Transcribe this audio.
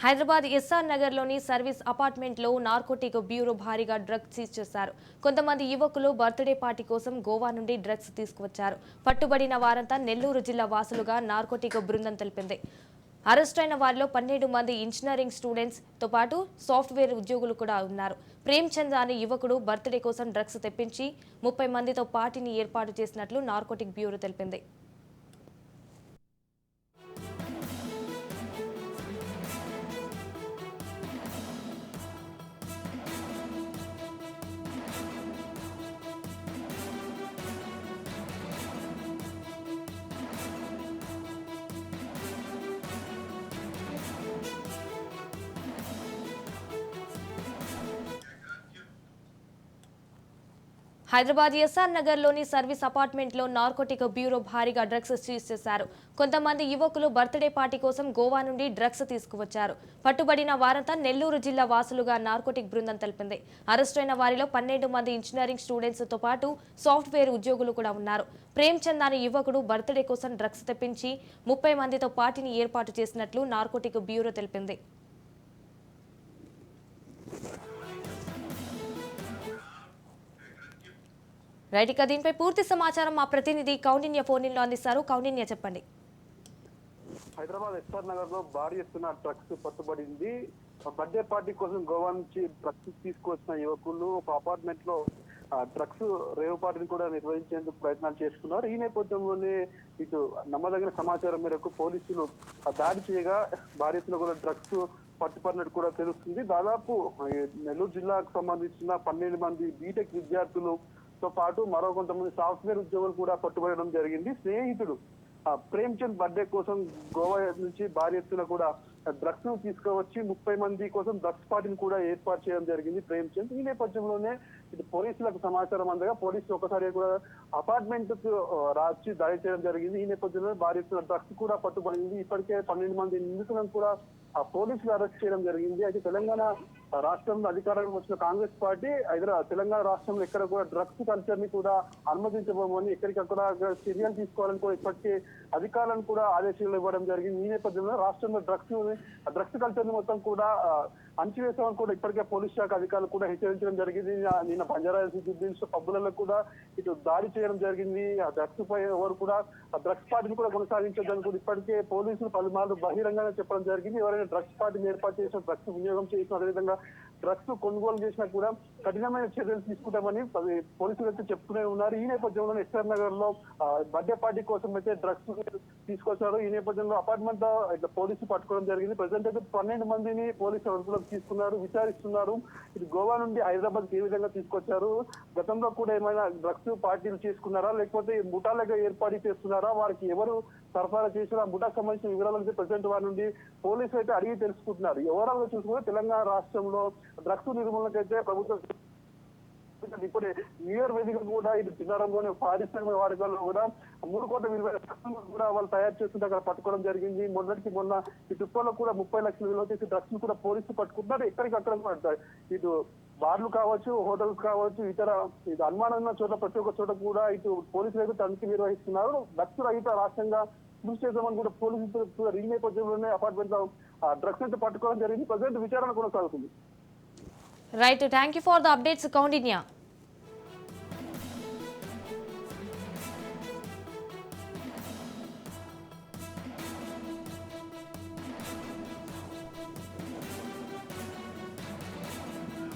Hyderabad SR నగర్లోని service అపార్ట్మెంట్లో narcotic bureau భారీగా డ్రగ్స్ సీజ్ చేశారు. కొంతమంది యువకులు బర్త్డే పార్టీ కోసం గోవా నుండి డ్రగ్స్ తీసుకువచ్చారు. పట్టుబడిన వారంతా నెల్లూరు జిల్లా వాసులుగా నార్కోటిక్ బృందం తెలిపింది. అరెస్టైన వారిలో 12 మంది ఇంజనీరింగ్ స్టూడెంట్స్ తో పాటు సాఫ్ట్వేర్ ఉద్యోగులు కూడా ఉన్నారు. ప్రేమ్చంద్ అనే యువకుడు బర్త్డే కోసం డ్రగ్స్ తెప్పించి 30 మందితో పార్టీని ఏర్పాటు చేసినట్లు నార్కోటిక్ బ్యూరో తెలిపింది. హైదరాబాద్ ఎస్ఆర్ నగర్లోని సర్వీస్ అపార్ట్మెంట్లో నార్కోటిక్ బ్యూరో భారీగా డ్రగ్స్ సీజ్ చేశారు. కొంతమంది యువకులు బర్త్డే పార్టీ కోసం గోవా నుండి డ్రగ్స్ తీసుకువచ్చారు. పట్టుబడిన వారంతా నెల్లూరు జిల్లా వాసులుగా నార్కోటిక్ బృందం తెలిపింది. అరెస్టైన వారిలో 12 మంది ఇంజనీరింగ్ స్టూడెంట్స్ తో పాటు సాఫ్ట్వేర్ ఉద్యోగులు కూడా ఉన్నారు. ప్రేమ్చంద్ అనే యువకుడు బర్త్డే కోసం డ్రగ్స్ తెప్పించి 30 మందితో పార్టీని ఏర్పాటు చేసినట్లు నార్కోటిక్ బ్యూరో తెలిపింది. రైట్, ఇక దీనిపై పూర్తి సమాచారం మా ప్రతినిధి కౌండిన్య ఫోన్లో అందిస్తారు. కౌండిన్య, చెప్పండి. హైదరాబాద్ ఎస్ఆర్ నగర్ లో భారీ ఎత్తున డ్రగ్స్ పట్టుబడింది. బర్త్డే పార్టీ కోసం గోవా నుంచి డ్రగ్స్ తీసుకొచ్చిన యువకులు ఒక అపార్ట్మెంట్ లో డ్రగ్స్ రేవ్ పార్టీని కూడా నిర్వహించేందుకు ప్రయత్నాలు చేసుకున్నారు. ఈ నేపథ్యంలోనే ఇటు నమ్మదగిన సమాచారం మేరకు పోలీసులు దాడి చేయగా భారీ ఎత్తున కూడా డ్రగ్స్ పట్టుపడినట్టు కూడా తెలుస్తుంది. దాదాపు నెల్లూరు జిల్లాకు సంబంధించిన 12 మంది బీటెక్ విద్యార్థులు తో పాటు మరో కొంతమంది సాఫ్ట్వేర్ ఉద్యోగులు కూడా పట్టుబడడం జరిగింది. స్నేహితుడు ప్రేమ్చంద్ బర్త్డే కోసం గోవా నుంచి భారీ ఎత్తున కూడా డ్రగ్స్ ను తీసుకువచ్చి 30 మంది కోసం డ్రగ్స్ పార్టీని కూడా ఏర్పాటు చేయడం జరిగింది ప్రేమ్చంద్. ఈ నేపథ్యంలోనే ఇటు పోలీసులకు సమాచారం అందగా పోలీసులు ఒకసారి కూడా అపార్ట్మెంట్ కు రాచి దాడి చేయడం జరిగింది. ఈ నేపథ్యంలో భారీ ఎత్తున డ్రగ్స్ కూడా పట్టుబడింది. ఇప్పటికే 12 మంది నిందితులను కూడా పోలీసులు అరెస్ట్ చేయడం జరిగింది. అయితే తెలంగాణ రాష్ట్రంలో అధికారంలోకి వచ్చిన కాంగ్రెస్ పార్టీ తెలంగాణ రాష్ట్రంలో ఎక్కడ కూడా డ్రగ్స్ కల్చర్ ని కూడా అనుమతించబోమని ఎక్కడికక్కడ చర్యలు తీసుకోవాలని కూడా ఇప్పటికే అధికారులను కూడా ఆదేశాలు ఇవ్వడం జరిగింది. ఈ నేపథ్యంలో రాష్ట్రంలో డ్రగ్స్ కల్చర్ ని మొత్తం కూడా అణచివేశామని కూడా ఇప్పటికే పోలీస్ శాఖ అధికారులు కూడా హెచ్చరించడం జరిగింది. నిన్న బంజారాహిల్స్ పబ్బులలో కూడా ఇటు దాడి చేయడం జరిగింది. ఆ డ్రగ్స్ పై ఎవరు కూడా డ్రగ్స్ పార్టీని కూడా కొనసాగించదని కూడా ఇప్పటికే పోలీసులు పలుమార్లు బహిరంగంగా చెప్పడం జరిగింది. ఎవరైనా డ్రగ్స్ పార్టీని ఏర్పాటు చేసిన, డ్రగ్స్ వినియోగం చేసిన, అదేవిధంగా డ్రగ్స్ కొనుగోలు చేసినా కూడా కఠినమైన చర్యలు తీసుకుంటామని పోలీసులు అయితే చెప్తూనే ఉన్నారు. ఈ నేపథ్యంలో ఎస్ఆర్ నగర్ లో బర్త్డే పార్టీ కోసం అయితే డ్రగ్స్ తీసుకొచ్చారు. ఈ నేపథ్యంలో అపార్ట్మెంట్ లో ఇట్లా పోలీసులు పట్టుకోవడం జరిగింది. ప్రజెంట్ అయితే 12 మందిని పోలీసులు అదుపులోకి తీసుకున్నారు, విచారిస్తున్నారు. ఇది గోవా నుండి హైదరాబాద్ ఏ విధంగా తీసుకొచ్చారు, గతంలో కూడా ఏమైనా డ్రగ్స్ పార్టీలు చేసుకున్నారా, లేకపోతే ముఠాలుగా ఏర్పాటు చేస్తున్నారా, వారికి ఎవరు సరఫరా చేసిన ముఠాకు సంబంధించిన వివరాలు ప్రజెంట్ వారి నుండి పోలీసులు అయితే అడిగి తెలుసుకుంటున్నారు. ఓవరాల్ గా చూసుకుంటే తెలంగాణ రాష్ట్రంలో డ్రగ్స్ నిర్మూలనకైతే ప్రభుత్వం ఇప్పుడే న్యూ ఇయర్ వేదిక కూడా ఇటు చిన్నారంలోని పారిశ్రామిక వర్గాల్లో కూడా 3 కోట్ల విలువైన డ్రగ్స్ కూడా వాళ్ళు తయారు చేస్తుంటే అక్కడ పట్టుకోవడం జరిగింది. మొన్న ఈ తుప్పలో కూడా 30 లక్షల విలువ చేసి డ్రగ్స్ కూడా పోలీసులు పట్టుకుంటున్నారు. ఎక్కడికక్కడ కూడా ఇటు బార్లు కావచ్చు, హోటల్స్ కావచ్చు, ఇతర అనుమానం ఉన్న చోట్ల ప్రతి ఒక్క చోట కూడా ఇటు పోలీసులు అయితే తనిఖీ నిర్వహిస్తున్నారు. డ్రగ్స్ రహిత రాష్ట్రంగా కృషి చేద్దామని కూడా పోలీసులు ఈ నేపథ్యంలోనే అపార్ట్మెంట్ లో డ్రగ్స్ అయితే పట్టుకోవడం జరిగింది. ప్రజెంట్ విచారణ కొనసాగుతుంది. Right, thank you for the updates Kaundinya.